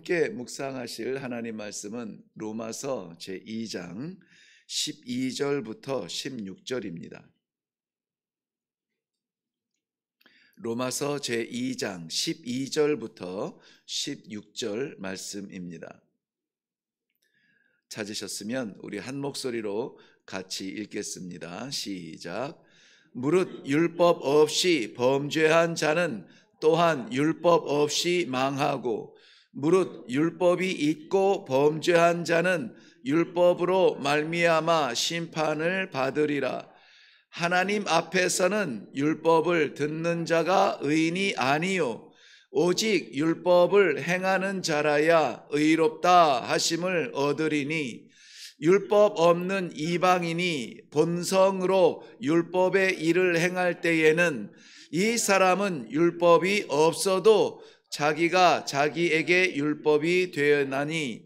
함께 묵상하실 하나님 말씀은 로마서 제2장 12절부터 16절입니다. 로마서 제2장 12절부터 16절 말씀입니다. 찾으셨으면 우리 한 목소리로 같이 읽겠습니다. 시작. 무릇 율법 없이 범죄한 자는 또한 율법 없이 망하고, 무릇 율법이 있고 범죄한 자는 율법으로 말미암아 심판을 받으리라. 하나님 앞에서는 율법을 듣는 자가 의인이 아니요 오직 율법을 행하는 자라야 의롭다 하심을 얻으리니, 율법 없는 이방인이 본성으로 율법의 일을 행할 때에는 이 사람은 율법이 없어도 자기가 자기에게 율법이 되었나니,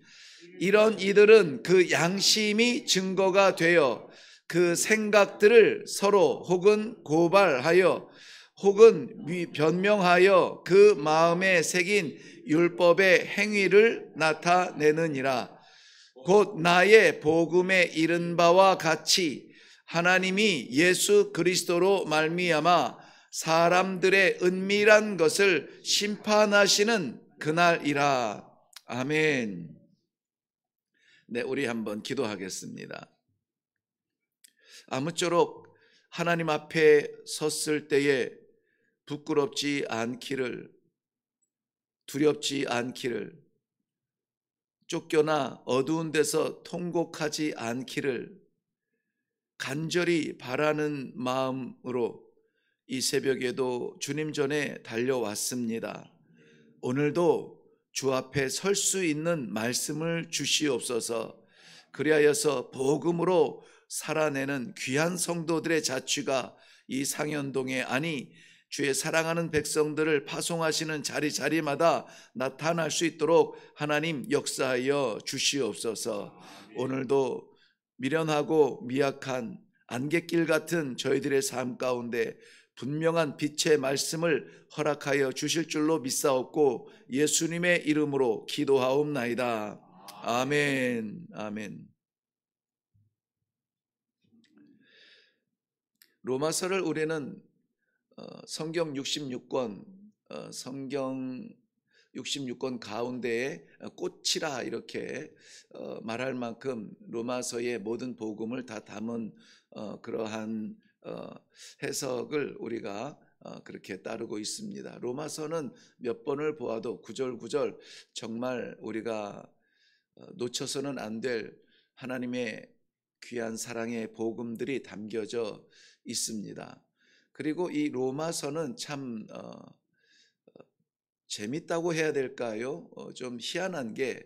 이런 이들은 그 양심이 증거가 되어 그 생각들을 서로 혹은 고발하여 혹은 변명하여 그 마음에 새긴 율법의 행위를 나타내느니라. 곧 나의 복음에 이른 바와 같이 하나님이 예수 그리스도로 말미암아 사람들의 은밀한 것을 심판하시는 그날이라. 아멘. 네, 우리 한번 기도하겠습니다. 아무쪼록 하나님 앞에 섰을 때에 부끄럽지 않기를, 두렵지 않기를, 쫓겨나 어두운 데서 통곡하지 않기를 간절히 바라는 마음으로 이 새벽에도 주님 전에 달려왔습니다. 오늘도 주 앞에 설 수 있는 말씀을 주시옵소서. 그리하여서 복음으로 살아내는 귀한 성도들의 자취가 이 상현동에, 아니 주의 사랑하는 백성들을 파송하시는 자리마다 나타날 수 있도록 하나님 역사하여 주시옵소서. 오늘도 미련하고 미약한 안갯길 같은 저희들의 삶 가운데 분명한 빛의 말씀을 허락하여 주실 줄로 믿사옵고 예수님의 이름으로 기도하옵나이다. 아멘. 아멘. 로마서를 우리는 성경 66권, 성경 66권 가운데에 꽃이라 이렇게 말할 만큼 로마서의 모든 복음을 다 담은 그러한 해석을 우리가 그렇게 따르고 있습니다. 로마서는 몇 번을 보아도 구절구절 정말 우리가 놓쳐서는 안 될 하나님의 귀한 사랑의 복음들이 담겨져 있습니다. 그리고 이 로마서는 참 재밌다고 해야 될까요? 좀 희한한 게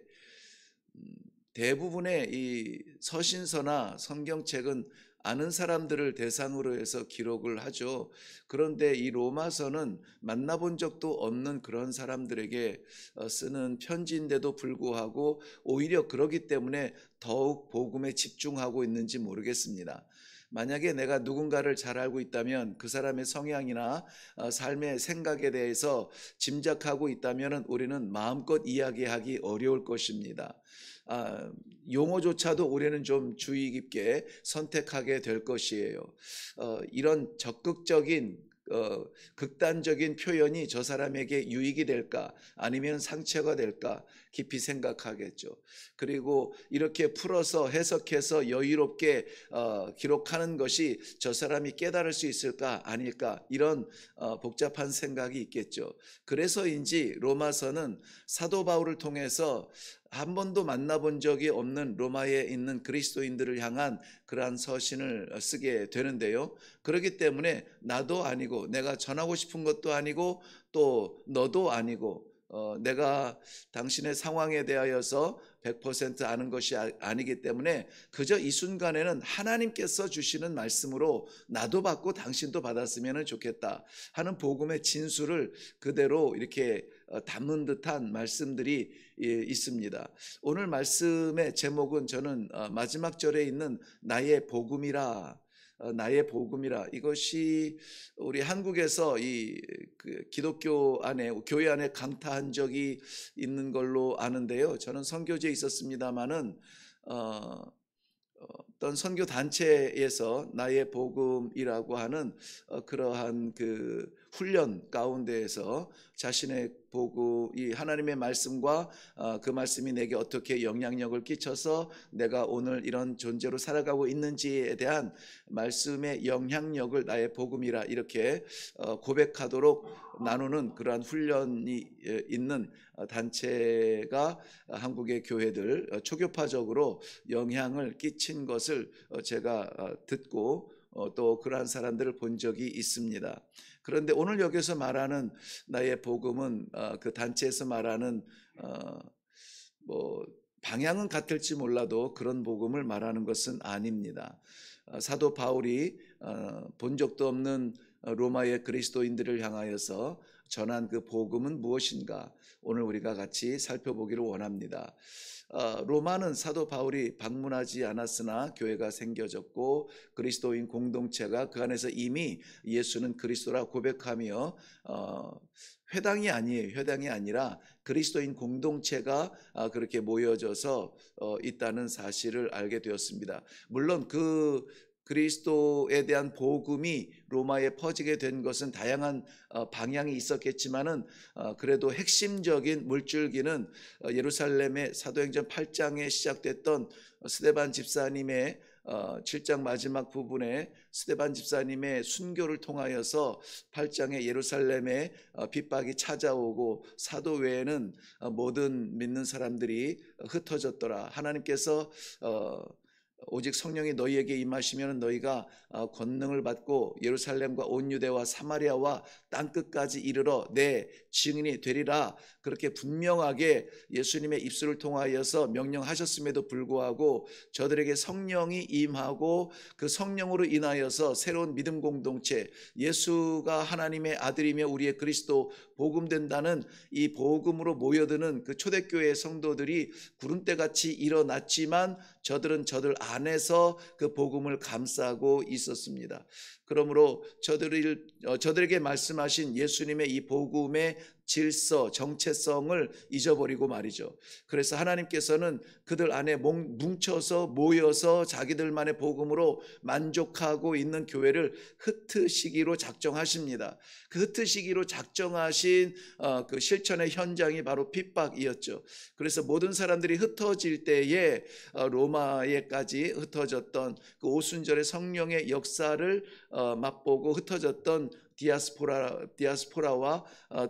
대부분의 이 서신서나 성경책은 아는 사람들을 대상으로 해서 기록을 하죠. 그런데 이 로마서는 만나본 적도 없는 그런 사람들에게 쓰는 편지인데도 불구하고 오히려 그러기 때문에 더욱 복음에 집중하고 있는지 모르겠습니다. 만약에 내가 누군가를 잘 알고 있다면 그 사람의 성향이나 삶의 생각에 대해서 짐작하고 있다면 우리는 마음껏 이야기하기 어려울 것입니다. 용어조차도 우리는 좀 주의 깊게 선택하게 될 것이에요. 이런 적극적인 극단적인 표현이 저 사람에게 유익이 될까 아니면 상처가 될까 깊이 생각하겠죠. 그리고 이렇게 풀어서 해석해서 여유롭게 기록하는 것이 저 사람이 깨달을 수 있을까 아닐까, 이런 복잡한 생각이 있겠죠. 그래서인지 로마서는 사도 바울을 통해서 한 번도 만나본 적이 없는 로마에 있는 그리스도인들을 향한 그러한 서신을 쓰게 되는데요. 그렇기 때문에 나도 아니고 내가 전하고 싶은 것도 아니고 또 너도 아니고 내가 당신의 상황에 대하여서 100% 아는 것이 아니기 때문에 그저 이 순간에는 하나님께서 주시는 말씀으로 나도 받고 당신도 받았으면 좋겠다 하는 복음의 진수를 그대로 이렇게 담은 듯한 말씀들이 있습니다. 오늘 말씀의 제목은 저는 마지막 절에 있는 나의 복음이라 나의 복음이라. 이것이 우리 한국에서 기독교 안에, 교회 안에 강타한 적이 있는 걸로 아는데요. 저는 선교지에 있었습니다마는 어떤 선교 단체에서 나의 복음이라고 하는 그러한 그 훈련 가운데에서 자신의 복음, 이 하나님의 말씀과 그 말씀이 내게 어떻게 영향력을 끼쳐서 내가 오늘 이런 존재로 살아가고 있는지에 대한 말씀의 영향력을 나의 복음이라 이렇게 고백하도록 나누는 그러한 훈련이 있는 단체가 한국의 교회들 초교파적으로 영향을 끼친 것을 제가 듣고 또 그러한 사람들을 본 적이 있습니다. 그런데 오늘 여기서 말하는 나의 복음은 그 단체에서 말하는 뭐 방향은 같을지 몰라도 그런 복음을 말하는 것은 아닙니다. 사도 바울이 본 적도 없는 로마의 그리스도인들을 향하여서 전한 그 복음은 무엇인가, 오늘 우리가 같이 살펴보기를 원합니다. 로마는 사도 바울이 방문하지 않았으나 교회가 생겨졌고 그리스도인 공동체가 그 안에서 이미 예수는 그리스도라 고백하며 회당이 아니에요. 회당이 아니라 그리스도인 공동체가 그렇게 모여져서 있다는 사실을 알게 되었습니다. 물론 그 그리스도에 대한 복음이 로마에 퍼지게 된 것은 다양한 방향이 있었겠지만은 그래도 핵심적인 물줄기는 예루살렘의 사도행전 8장에 시작됐던 스데반 집사님의 7장 마지막 부분에 스데반 집사님의 순교를 통하여서 8장에 예루살렘에 핍박이 찾아오고 사도 외에는 모든 믿는 사람들이 흩어졌더라. 하나님께서 오직 성령이 너희에게 임하시면 너희가 권능을 받고 예루살렘과 온 유대와 사마리아와 땅끝까지 이르러 내 증인이 되리라. 그렇게 분명하게 예수님의 입술을 통하여서 명령하셨음에도 불구하고 저들에게 성령이 임하고 그 성령으로 인하여서 새로운 믿음 공동체, 예수가 하나님의 아들이며 우리의 그리스도 복음된다는 이 복음으로 모여드는 그 초대교회 성도들이 구름대같이 일어났지만 저들은 저들 안에서 그 복음을 감싸고 있었습니다. 그러므로 저들에게 말씀하신 예수님의 이 복음의 질서, 정체성을 잊어버리고 말이죠. 그래서 하나님께서는 그들 안에 뭉쳐서 모여서 자기들만의 복음으로 만족하고 있는 교회를 흩으시기로 작정하십니다. 그 흩으시기로 작정하신 그 실천의 현장이 바로 핍박이었죠. 그래서 모든 사람들이 흩어질 때에 로마에까지 흩어졌던 그 오순절의 성령의 역사를 맛보고 흩어졌던 디아스포라와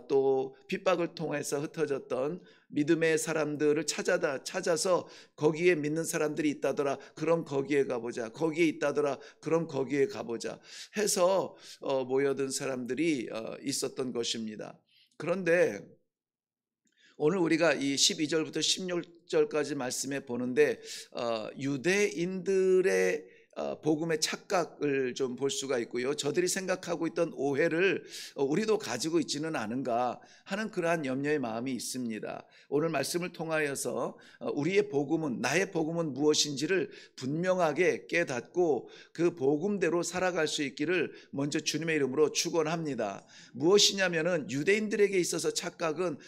또 핍박을 통해서 흩어졌던 믿음의 사람들을 찾아서 거기에 믿는 사람들이 있다더라. 그럼 거기에 가보자. 거기에 있다더라. 그럼 거기에 가보자 해서 모여든 사람들이 있었던 것입니다. 그런데 오늘 우리가 이 12절부터 16절까지 말씀해 보는데 유대인들의 복음의 착각을 좀 볼 수가 있고요. 저들이 생각하고 있던 오해를 우리도 가지고 있지는 않은가 하는 그러한 염려의 마음이 있습니다. 오늘 말씀을 통하여서 우리의 복음은, 나의 복음은 무엇인지를 분명하게 깨닫고 그 복음대로 살아갈 수 있기를 먼저 주님의 이름으로 축원합니다. 무엇이냐면은 유대인들에게 있어서 착각은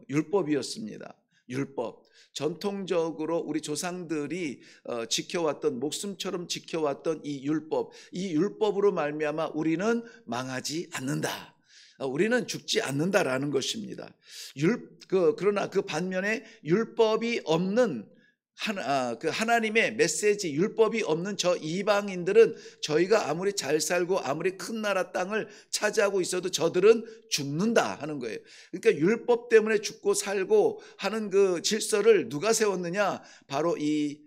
율법이었습니다. 율법. 전통적으로 우리 조상들이 지켜왔던, 목숨처럼 지켜왔던 이 율법으로 말미암아 우리는 망하지 않는다. 우리는 죽지 않는다라는 것입니다. 그러나 그 반면에 율법이 없는 그 하나님의 메시지, 율법이 없는 저 이방인들은 저희가 아무리 잘 살고 아무리 큰 나라 땅을 차지하고 있어도 저들은 죽는다 하는 거예요. 그러니까 율법 때문에 죽고 살고 하는 그 질서를 누가 세웠느냐? 바로 이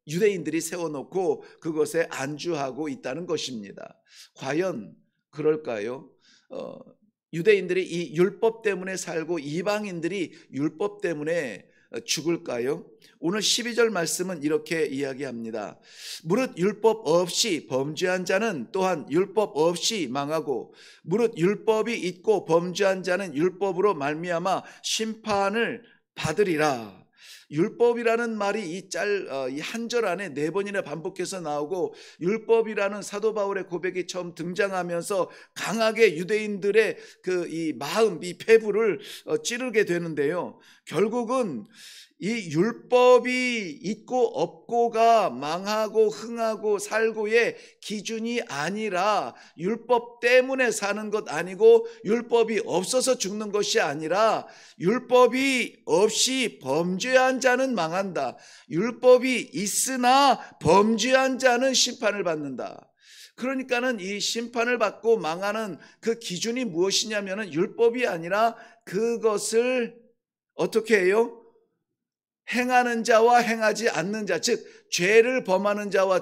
유대인들이 세워놓고 그것에 안주하고 있다는 것입니다. 과연 그럴까요? 유대인들이 이 율법 때문에 살고 이방인들이 율법 때문에 죽을까요? 오늘 12절 말씀은 이렇게 이야기합니다. 무릇 율법 없이 범죄한 자는 또한 율법 없이 망하고 무릇 율법이 있고 범죄한 자는 율법으로 말미암아 심판을 받으리라. 율법이라는 말이 이 한 절 안에 4번이나 반복해서 나오고, 율법이라는 사도 바울의 고백이 처음 등장하면서 강하게 유대인들의 이 마음, 이 폐부를 찌르게 되는데요. 결국은 이 율법이 있고 없고가 망하고 흥하고 살고의 기준이 아니라, 율법 때문에 사는 것 아니고, 율법이 없어서 죽는 것이 아니라, 율법이 없이 범죄한 자는 망한다. 율법이 있으나 범죄한 자는 심판을 받는다. 그러니까는 이 심판을 받고 망하는 그 기준이 무엇이냐면은 율법이 아니라, 그것을 어떻게 해요? 행하는 자와 행하지 않는 자, 즉 죄를 범하는 자와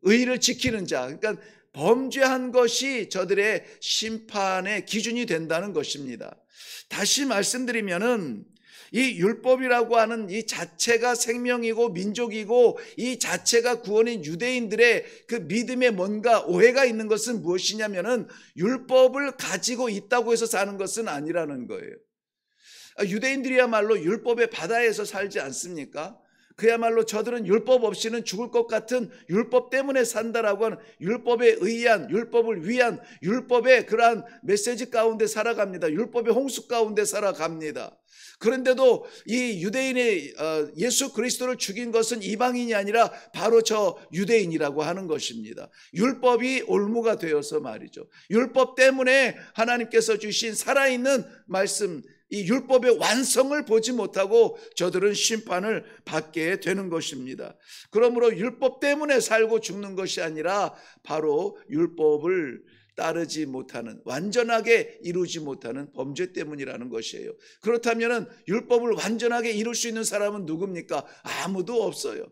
의를 지키는 자, 그러니까 범죄한 것이 저들의 심판의 기준이 된다는 것입니다. 다시 말씀드리면은 이 율법이라고 하는 이 자체가 생명이고 민족이고, 이 자체가 구원인 유대인들의 그 믿음에 뭔가 오해가 있는 것은 무엇이냐면은 율법을 가지고 있다고 해서 사는 것은 아니라는 거예요. 유대인들이야말로 율법의 바다에서 살지 않습니까? 그야말로 저들은 율법 없이는 죽을 것 같은, 율법 때문에 산다라고 하는, 율법에 의한, 율법을 위한, 율법의 그러한 메시지 가운데 살아갑니다. 율법의 홍수 가운데 살아갑니다. 그런데도 이 유대인의 예수 그리스도를 죽인 것은 이방인이 아니라 바로 저 유대인이라고 하는 것입니다. 율법이 올무가 되어서 말이죠. 율법 때문에 하나님께서 주신 살아있는 말씀, 이 율법의 완성을 보지 못하고 저들은 심판을 받게 되는 것입니다. 그러므로 율법 때문에 살고 죽는 것이 아니라 바로 율법을 따르지 못하는, 완전하게 이루지 못하는 범죄 때문이라는 것이에요. 그렇다면 율법을 완전하게 이룰 수 있는 사람은 누굽니까? 아무도 없어요.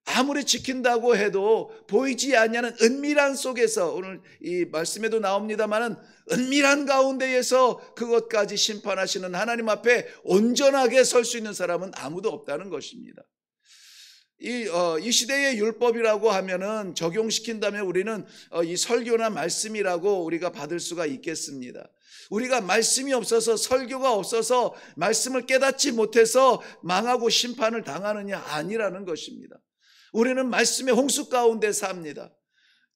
아무리 지킨다고 해도 보이지 않는 은밀한 속에서, 오늘 이 말씀에도 나옵니다마는 은밀한 가운데에서 그것까지 심판하시는 하나님 앞에 온전하게 설 수 있는 사람은 아무도 없다는 것입니다. 이 시대의 율법이라고 하면은 적용시킨다면 우리는 이 설교나 말씀이라고 우리가 받을 수가 있겠습니다. 우리가 말씀이 없어서, 설교가 없어서, 말씀을 깨닫지 못해서 망하고 심판을 당하느냐? 아니라는 것입니다. 우리는 말씀의 홍수 가운데 삽니다.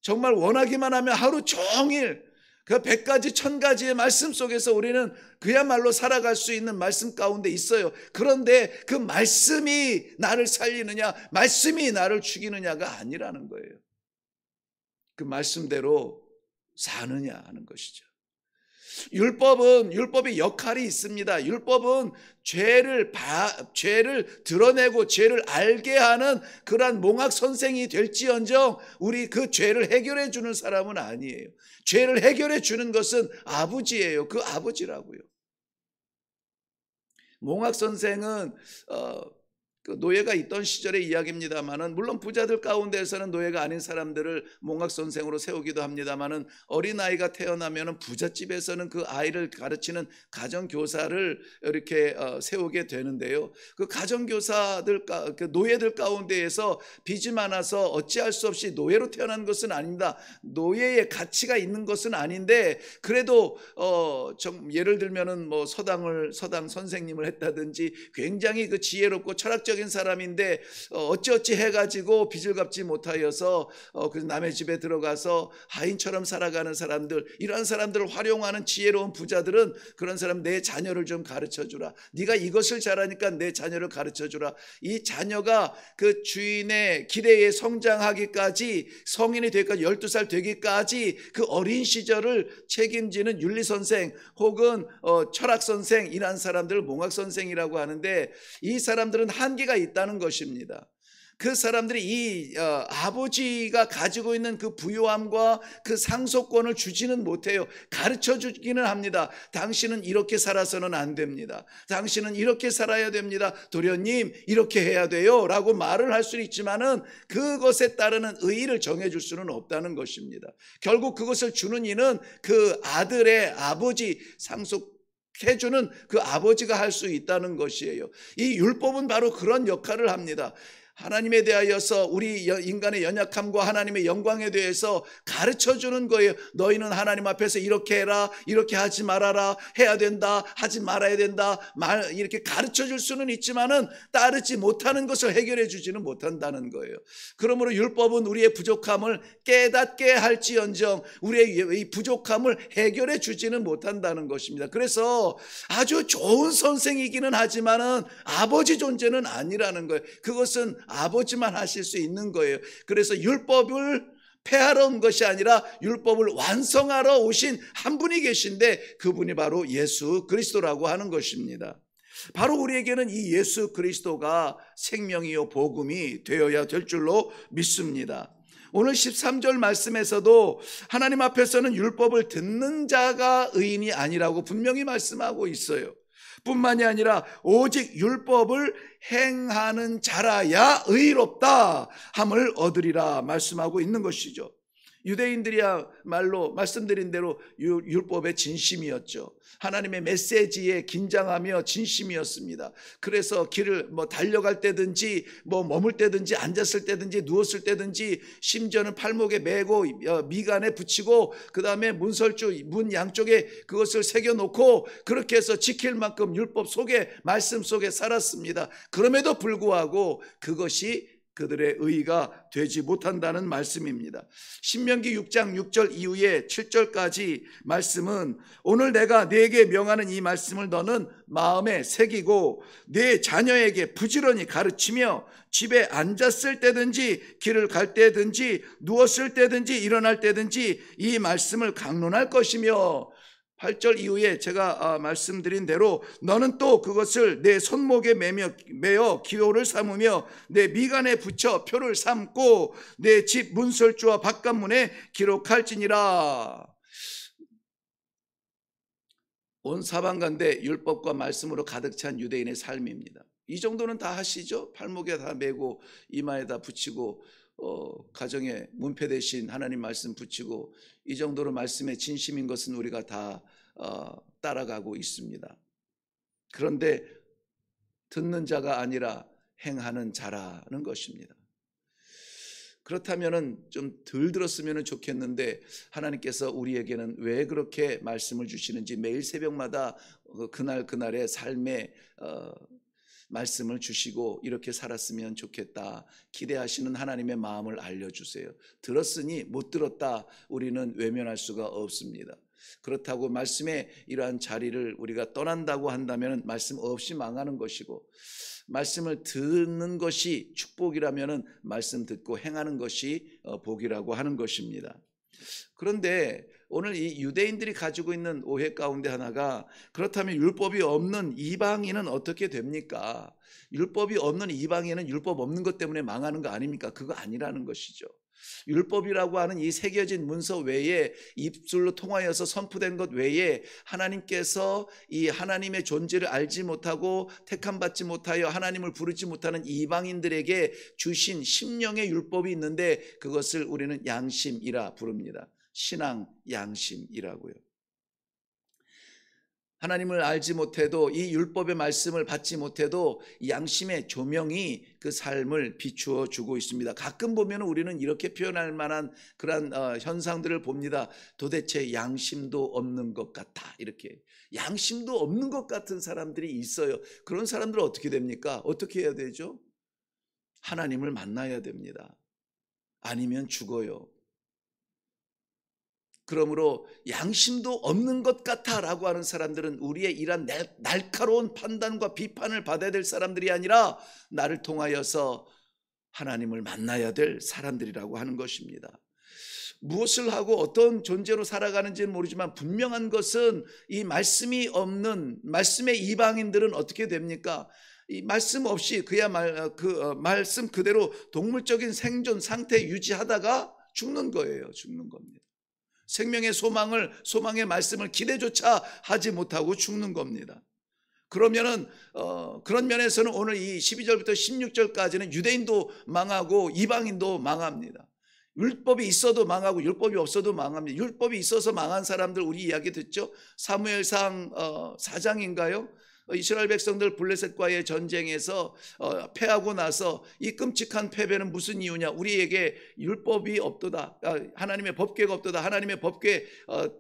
정말 원하기만 하면 하루 종일 그 100가지 1000가지의 말씀 속에서 우리는 그야말로 살아갈 수 있는 말씀 가운데 있어요. 그런데 그 말씀이 나를 살리느냐, 말씀이 나를 죽이느냐가 아니라는 거예요. 그 말씀대로 사느냐 하는 것이죠. 율법의 역할이 있습니다. 율법은 죄를 드러내고 죄를 알게 하는 그러한 몽학 선생이 될지언정, 우리 그 죄를 해결해 주는 사람은 아니에요. 죄를 해결해 주는 것은 아버지예요. 그 아버지라고요. 몽학 선생은 그 노예가 있던 시절의 이야기입니다만은, 물론 부자들 가운데에서는 노예가 아닌 사람들을 몽학 선생으로 세우기도 합니다만은, 어린아이가 태어나면은 부잣집에서는 그 아이를 가르치는 가정교사를 이렇게 세우게 되는데요. 그 가정교사들, 그 노예들 가운데에서 빚이 많아서 어찌할 수 없이 노예로 태어난 것은 아닙니다. 노예의 가치가 있는 것은 아닌데, 그래도 예를 들면은 뭐 서당 선생님을 했다든지, 굉장히 그 지혜롭고 철학적인 사람인데 어찌어찌 해가지고 빚을 갚지 못하여서 그래서 남의 집에 들어가서 하인처럼 살아가는 사람들, 이런 사람들을 활용하는 지혜로운 부자들은, 그런 사람, 내 자녀를 좀 가르쳐주라, 네가 이것을 잘하니까 내 자녀를 가르쳐주라. 이 자녀가 그 주인의 기대에 성장하기까지, 성인이 되기까지, 12살 되기까지 그 어린 시절을 책임지는 윤리선생 혹은 철학선생, 이런 사람들을 몽학선생이라고 하는데, 이 사람들은 한계가 있다는 것입니다. 그 사람들이 이 아버지가 가지고 있는 그 부요함과 그 상속권을 주지는 못해요. 가르쳐 주기는 합니다. 당신은 이렇게 살아서는 안 됩니다. 당신은 이렇게 살아야 됩니다. 도련님, 이렇게 해야 돼요 라고 말을 할 수는 있지만은, 그것에 따르는 의의를 정해줄 수는 없다는 것입니다. 결국 그것을 주는 이는 그 아들의 아버지, 해주는 그 아버지가 할 수 있다는 것이에요. 이 율법은 바로 그런 역할을 합니다. 하나님에 대하여서 우리 인간의 연약함과 하나님의 영광에 대해서 가르쳐 주는 거예요. 너희는 하나님 앞에서 이렇게 해라, 이렇게 하지 말아라, 해야 된다, 하지 말아야 된다, 이렇게 가르쳐 줄 수는 있지만은 따르지 못하는 것을 해결해 주지는 못한다는 거예요. 그러므로 율법은 우리의 부족함을 깨닫게 할지언정 우리의 이 부족함을 해결해 주지는 못한다는 것입니다. 그래서 아주 좋은 선생이기는 하지만은 아버지 존재는 아니라는 거예요. 그것은 아버지만 하실 수 있는 거예요. 그래서 율법을 폐하러 온 것이 아니라 율법을 완성하러 오신 한 분이 계신데 그분이 바로 예수 그리스도라고 하는 것입니다. 바로 우리에게는 이 예수 그리스도가 생명이요 복음이 되어야 될 줄로 믿습니다. 오늘 13절 말씀에서도 하나님 앞에서는 율법을 듣는 자가 의인이 아니라고 분명히 말씀하고 있어요. 뿐만이 아니라 오직 율법을 행하는 자라야 의롭다 함을 얻으리라 말씀하고 있는 것이죠. 유대인들이야말로 말씀드린 대로 율법의 진심이었죠. 하나님의 메시지에 긴장하며 진심이었습니다. 그래서 길을 달려갈 때든지 머물 때든지 앉았을 때든지 누웠을 때든지 심지어는 팔목에 메고 미간에 붙이고 그 다음에 문설주 문 양쪽에 그것을 새겨놓고 그렇게 해서 지킬 만큼 율법 속에 말씀 속에 살았습니다. 그럼에도 불구하고 그것이 그들의 의가 되지 못한다는 말씀입니다. 신명기 6장 6절 이후에 7절까지 말씀은 오늘 내가 네게 명하는 이 말씀을 너는 마음에 새기고 네 자녀에게 부지런히 가르치며 집에 앉았을 때든지 길을 갈 때든지 누웠을 때든지 일어날 때든지 이 말씀을 강론할 것이며 8절 이후에 제가 말씀드린 대로 너는 또 그것을 내 손목에 매어 기호를 삼으며 내 미간에 붙여 표를 삼고 내 집 문설주와 바깥문에 기록할지니라. 온 사방간대 율법과 말씀으로 가득 찬 유대인의 삶입니다. 이 정도는 다 하시죠? 팔목에 다 메고 이마에 다 붙이고 가정에 문패 대신 하나님 말씀 붙이고 이 정도로 말씀의 진심인 것은 우리가 다 따라가고 있습니다. 그런데 듣는 자가 아니라 행하는 자라는 것입니다. 그렇다면 좀 덜 들었으면 좋겠는데 하나님께서 우리에게는 왜 그렇게 말씀을 주시는지 매일 새벽마다 그날의 삶의 말씀을 주시고 이렇게 살았으면 좋겠다 기대하시는 하나님의 마음을 알려주세요. 들었으니 못 들었다 우리는 외면할 수가 없습니다. 그렇다고 말씀의 이러한 자리를 우리가 떠난다고 한다면 말씀 없이 망하는 것이고 말씀을 듣는 것이 축복이라면 말씀 듣고 행하는 것이 복이라고 하는 것입니다. 그런데 오늘 이 유대인들이 가지고 있는 오해 가운데 하나가 그렇다면 율법이 없는 이방인은 어떻게 됩니까? 율법이 없는 이방인은 율법 없는 것 때문에 망하는 거 아닙니까? 그거 아니라는 것이죠. 율법이라고 하는 이 새겨진 문서 외에 입술로 통하여서 선포된 것 외에 하나님께서 이 하나님의 존재를 알지 못하고 택함받지 못하여 하나님을 부르지 못하는 이방인들에게 주신 심령의 율법이 있는데 그것을 우리는 양심이라 부릅니다. 신앙 양심이라고요. 하나님을 알지 못해도 이 율법의 말씀을 받지 못해도 양심의 조명이 그 삶을 비추어 주고 있습니다. 가끔 보면 우리는 이렇게 표현할 만한 그런 현상들을 봅니다. 도대체 양심도 없는 것 같아. 이렇게 양심도 없는 것 같은 사람들이 있어요. 그런 사람들은 어떻게 됩니까? 어떻게 해야 되죠? 하나님을 만나야 됩니다. 아니면 죽어요. 그러므로 양심도 없는 것 같아라고 하는 사람들은 우리의 이런 날카로운 판단과 비판을 받아야 될 사람들이 아니라 나를 통하여서 하나님을 만나야 될 사람들이라고 하는 것입니다. 무엇을 하고 어떤 존재로 살아가는지는 모르지만 분명한 것은 이 말씀이 없는 말씀의 이방인들은 어떻게 됩니까? 이 말씀 없이 말씀 그대로 동물적인 생존 상태 유지하다가 죽는 거예요. 죽는 겁니다. 생명의 소망의 말씀을 기대조차 하지 못하고 죽는 겁니다. 그러면은 그런 면에서는 오늘 이 12절부터 16절까지는 유대인도 망하고 이방인도 망합니다. 율법이 있어도 망하고 율법이 없어도 망합니다. 율법이 있어서 망한 사람들 우리 이야기 듣죠. 사무엘상 4장인가요? 이스라엘 백성들 블레셋과의 전쟁에서 패하고 나서 이 끔찍한 패배는 무슨 이유냐? 우리에게 율법이 없도다, 하나님의 법궤가 없도다. 하나님의 법궤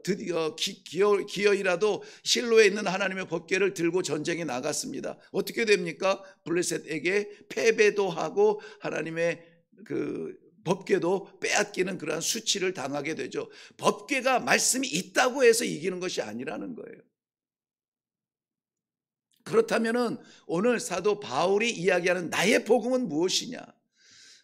드디어 기어이라도 실로에 있는 하나님의 법궤를 들고 전쟁에 나갔습니다. 어떻게 됩니까? 블레셋에게 패배도 하고 하나님의 그 법궤도 빼앗기는 그러한 수치를 당하게 되죠. 법궤가 말씀이 있다고 해서 이기는 것이 아니라는 거예요. 그렇다면은 오늘 사도 바울이 이야기하는 나의 복음은 무엇이냐?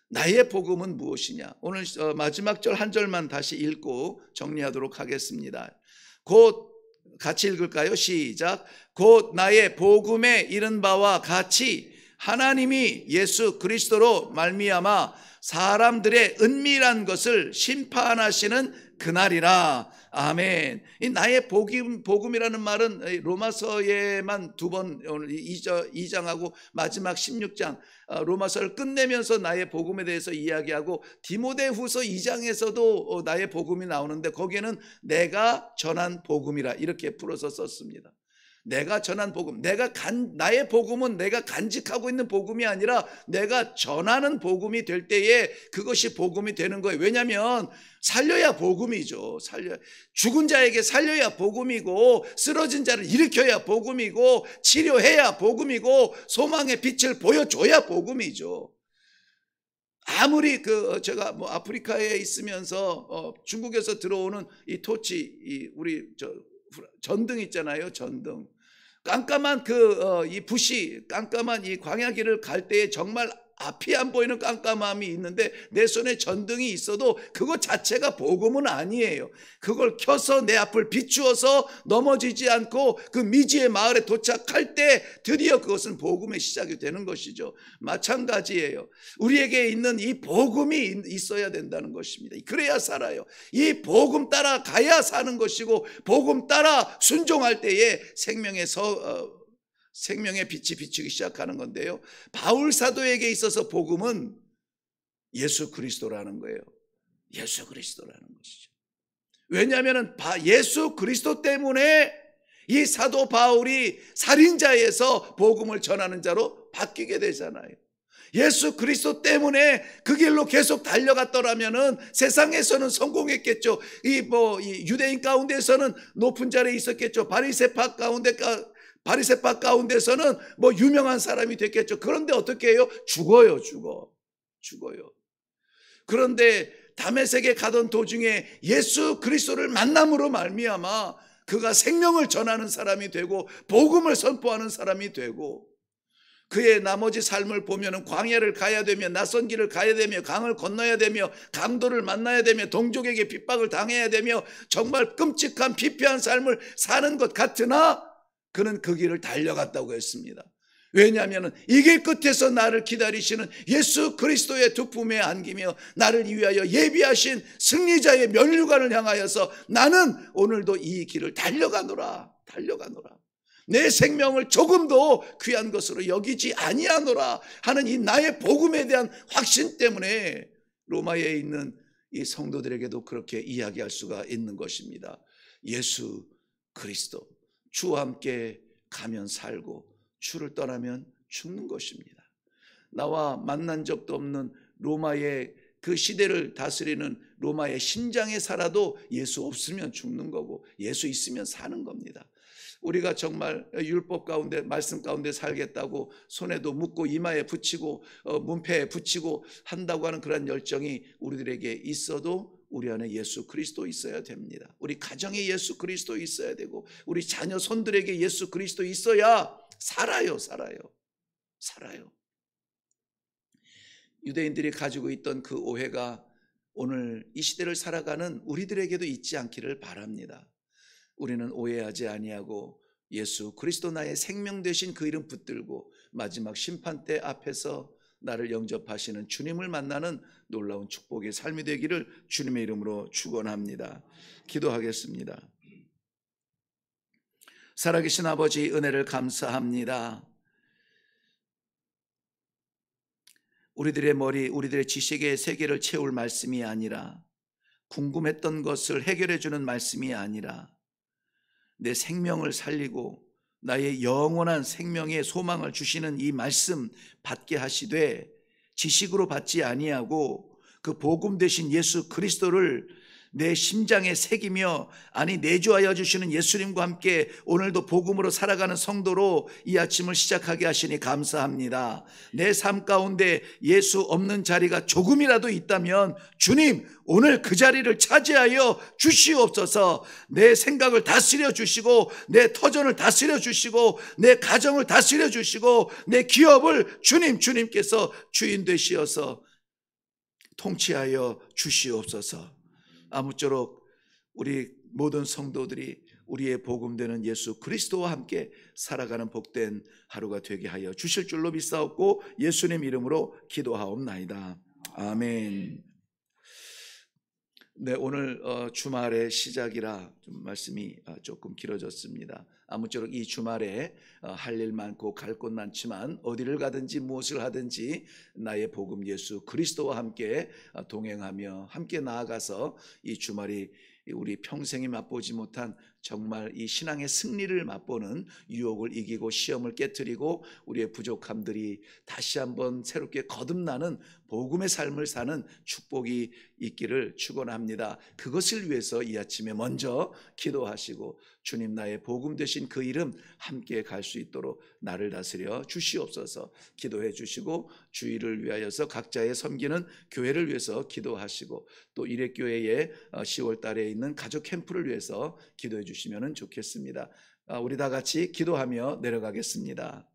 나의 복음은 무엇이냐? 오늘 마지막 절 한 절만 다시 읽고 정리하도록 하겠습니다. 곧 같이 읽을까요? 시작. 곧 나의 복음에 이른 바와 같이 하나님이 예수 그리스도로 말미암아 사람들의 은밀한 것을 심판하시는 그날이라. 아멘. 이 나의 복음이라는 말은 로마서에만 두 번, 오늘 2장하고 마지막 16장 로마서를 끝내면서 나의 복음에 대해서 이야기하고 디모데후서 2장에서도 나의 복음이 나오는데 거기에는 내가 전한 복음이라 이렇게 풀어서 썼습니다. 내가 전한 복음, 나의 복음은 내가 간직하고 있는 복음이 아니라 내가 전하는 복음이 될 때에 그것이 복음이 되는 거예요. 왜냐하면 살려야 복음이죠. 죽은 자에게 살려야 복음이고, 쓰러진 자를 일으켜야 복음이고, 치료해야 복음이고, 소망의 빛을 보여줘야 복음이죠. 아무리 제가 아프리카에 있으면서 중국에서 들어오는 이 토치, 우리 전등 있잖아요, 전등. 깜깜한 이 부시, 깜깜한 이 광야길을 갈 때에 정말 앞이 안 보이는 깜깜함이 있는데 내 손에 전등이 있어도 그것 자체가 복음은 아니에요. 그걸 켜서 내 앞을 비추어서 넘어지지 않고 그 미지의 마을에 도착할 때 드디어 그것은 복음의 시작이 되는 것이죠. 마찬가지예요. 우리에게 있는 이 복음이 있어야 된다는 것입니다. 그래야 살아요. 이 복음 따라 가야 사는 것이고, 복음 따라 순종할 때에 생명의 빛이 비추기 시작하는 건데요. 바울 사도에게 있어서 복음은 예수 그리스도라는 거예요. 예수 그리스도라는 것이죠. 왜냐하면 예수 그리스도 때문에 이 사도 바울이 살인자에서 복음을 전하는 자로 바뀌게 되잖아요. 예수 그리스도 때문에 그 길로 계속 달려갔더라면은 세상에서는 성공했겠죠. 이 유대인 가운데서는 높은 자리에 있었겠죠. 바리새파 가운데서는 유명한 사람이 됐겠죠. 그런데 어떻게 해요? 죽어요. 그런데 다메섹에 가던 도중에 예수 그리스도를 만남으로 말미암아 그가 생명을 전하는 사람이 되고 복음을 선포하는 사람이 되고, 그의 나머지 삶을 보면은 광야를 가야 되며 낯선 길을 가야 되며 강을 건너야 되며 강도를 만나야 되며 동족에게 핍박을 당해야 되며 정말 끔찍한 피폐한 삶을 사는 것 같으나 그는 그 길을 달려갔다고 했습니다. 왜냐하면 이 길 끝에서 나를 기다리시는 예수 그리스도의 두 품에 안기며 나를 위하여 예비하신 승리자의 면류관을 향하여서 나는 오늘도 이 길을 달려가노라. 내 생명을 조금도 귀한 것으로 여기지 아니하노라 하는 이 나의 복음에 대한 확신 때문에 로마에 있는 이 성도들에게도 그렇게 이야기할 수가 있는 것입니다. 예수 그리스도, 주와 함께 가면 살고 주를 떠나면 죽는 것입니다. 나와 만난 적도 없는 로마의 그 시대를 다스리는 로마의 심장에 살아도 예수 없으면 죽는 거고 예수 있으면 사는 겁니다. 우리가 정말 율법 가운데 말씀 가운데 살겠다고 손에도 묻고 이마에 붙이고 문패에 붙이고 한다고 하는 그런 열정이 우리들에게 있어도 우리 안에 예수 그리스도 있어야 됩니다. 우리 가정에 예수 그리스도 있어야 되고 우리 자녀 손들에게 예수 그리스도 있어야 살아요. 유대인들이 가지고 있던 그 오해가 오늘 이 시대를 살아가는 우리들에게도 있지 않기를 바랍니다. 우리는 오해하지 아니하고 예수 그리스도 나의 생명 되신 그 이름 붙들고 마지막 심판대 앞에서 나를 영접하시는 주님을 만나는 놀라운 축복의 삶이 되기를 주님의 이름으로 축원합니다. 기도하겠습니다. 살아계신 아버지, 은혜를 감사합니다. 우리들의 머리, 우리들의 지식의 세계를 채울 말씀이 아니라, 궁금했던 것을 해결해 주는 말씀이 아니라 내 생명을 살리고 나의 영원한 생명의 소망을 주시는 이 말씀 받게 하시되 지식으로 받지 아니하고 그 복음 되신 예수 그리스도를 내 심장에 새기며 내주하여 주시는 예수님과 함께 오늘도 복음으로 살아가는 성도로 이 아침을 시작하게 하시니 감사합니다. 내 삶 가운데 예수 없는 자리가 조금이라도 있다면 주님 오늘 그 자리를 차지하여 주시옵소서. 내 생각을 다스려 주시고 내 터전을 다스려 주시고 내 가정을 다스려 주시고 내 기업을 주님께서 주인 되시어서 통치하여 주시옵소서. 아무쪼록 우리 모든 성도들이 우리의 복음되는 예수 그리스도와 함께 살아가는 복된 하루가 되게 하여 주실 줄로 믿사옵고 예수님 이름으로 기도하옵나이다. 아멘. 네, 오늘 주말의 시작이라 좀 말씀이 조금 길어졌습니다. 아무쪼록 이 주말에 할 일 많고 갈 곳 많지만 어디를 가든지 무엇을 하든지 나의 복음 예수 그리스도와 함께 동행하며 함께 나아가서 이 주말이 우리 평생에 맛보지 못한 정말 이 신앙의 승리를 맛보는 유혹을 이기고 시험을 깨트리고 우리의 부족함들이 다시 한번 새롭게 거듭나는 복음의 삶을 사는 축복이 있기를 축원합니다. 그것을 위해서 이 아침에 먼저 기도하시고 주님 나의 복음 되신 그 이름 함께 갈 수 있도록 나를 다스려 주시옵소서 기도해 주시고 주의를 위하여서 각자의 섬기는 교회를 위해서 기도하시고 또 일회교회에 10월 달에 있는 가족 캠프를 위해서 기도해 주시면 좋겠습니다. 우리 다 같이 기도하며 내려가겠습니다.